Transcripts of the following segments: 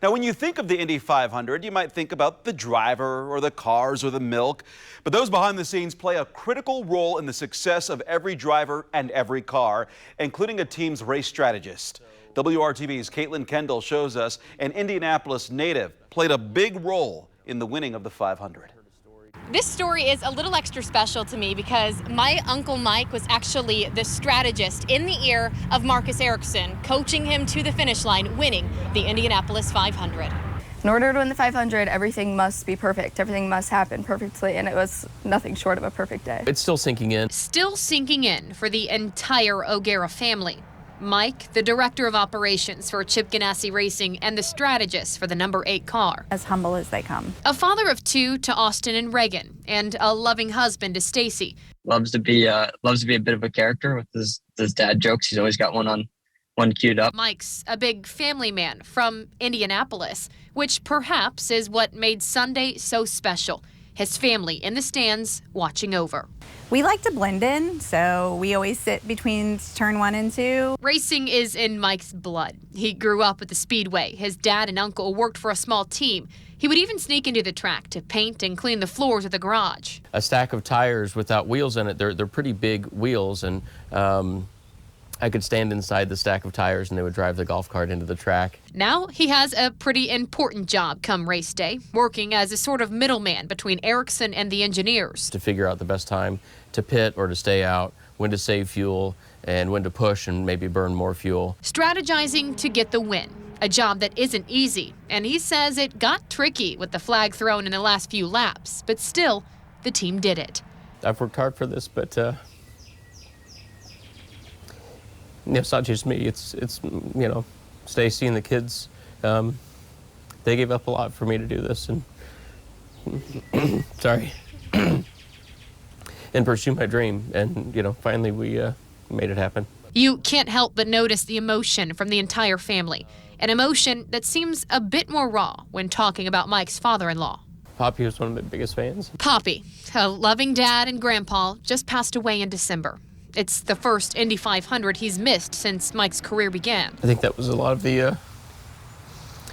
Now, when you think of the Indy 500, you might think about the driver or the cars or the milk, but those behind the scenes play a critical role in the success of every driver and every car, including a team's race strategist. WRTV's Kaitlyn Kendall shows us an Indianapolis native played a big role in the winning of the 500. This story is a little extra special to me because my Uncle Mike was actually the strategist in the ear of Marcus Ericcson, coaching him to the finish line, winning the Indianapolis 500. In order to win the 500, everything must be perfect. Everything must happen perfectly, and it was nothing short of a perfect day. It's still sinking in. Still sinking in for the entire O'Gara family. Mike, the director of operations for Chip Ganassi Racing and the strategist for the number 8 car. As humble as they come. A father of 2 to Austin and Reagan, and a loving husband to Stacy. Loves to be a bit of a character with his dad jokes. He's always got one queued up. Mike's a big family man from Indianapolis, which perhaps is what made Sunday so special. His family in the stands watching over. We like to blend in, so we always sit between turn 1 and 2. Racing is in Mike's blood. He grew up at the Speedway. His dad and uncle worked for a small team. He would even sneak into the track to paint and clean the floors of the garage. A stack of tires without wheels in it, they're pretty big wheels, and I could stand inside the stack of tires and they would drive the golf cart into the track. Now he has a pretty important job come race day, working as a sort of middleman between Ericcson and the engineers. To figure out the best time to pit or to stay out, when to save fuel, and when to push and maybe burn more fuel. Strategizing to get the win, a job that isn't easy, and he says it got tricky with the flag thrown in the last few laps, but still, the team did it. I've worked hard for this, but it's not just me, it's Stacy and the kids. They gave up a lot for me to do this, and sorry, and pursue my dream, and finally we made it happen. You can't help but notice the emotion from the entire family, an emotion that seems a bit more raw when talking about Mike's father-in-law. Poppy was one of my biggest fans. Poppy, a loving dad and grandpa, just passed away in December. It's the first Indy 500 he's missed since Mike's career began. I think that was a lot of the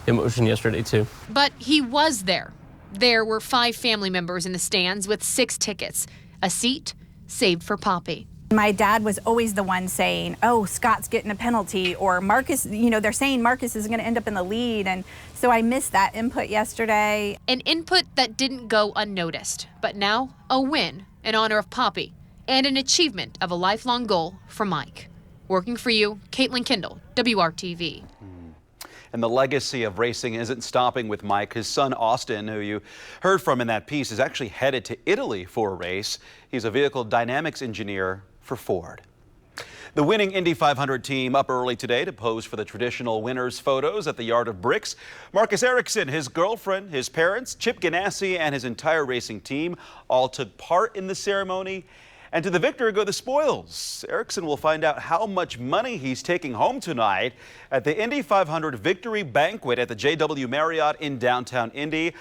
emotion yesterday, too. But he was there. There were 5 family members in the stands with 6 tickets, a seat saved for Poppy. My dad was always the one saying, oh, Scott's getting a penalty, or Marcus, they're saying Marcus is going to end up in the lead, and so I missed that input yesterday. An input that didn't go unnoticed, but now a win in honor of Poppy. And an achievement of a lifelong goal for Mike. Working for you, Kaitlyn Kendall, WRTV. And the legacy of racing isn't stopping with Mike. His son, Austin, who you heard from in that piece, is actually headed to Italy for a race. He's a vehicle dynamics engineer for Ford. The winning Indy 500 team up early today to pose for the traditional winners' photos at the Yard of Bricks. Marcus Ericcson, his girlfriend, his parents, Chip Ganassi, and his entire racing team all took part in the ceremony. And to the victor go the spoils. Ericcson will find out how much money he's taking home tonight at the Indy 500 Victory Banquet at the JW Marriott in downtown Indy.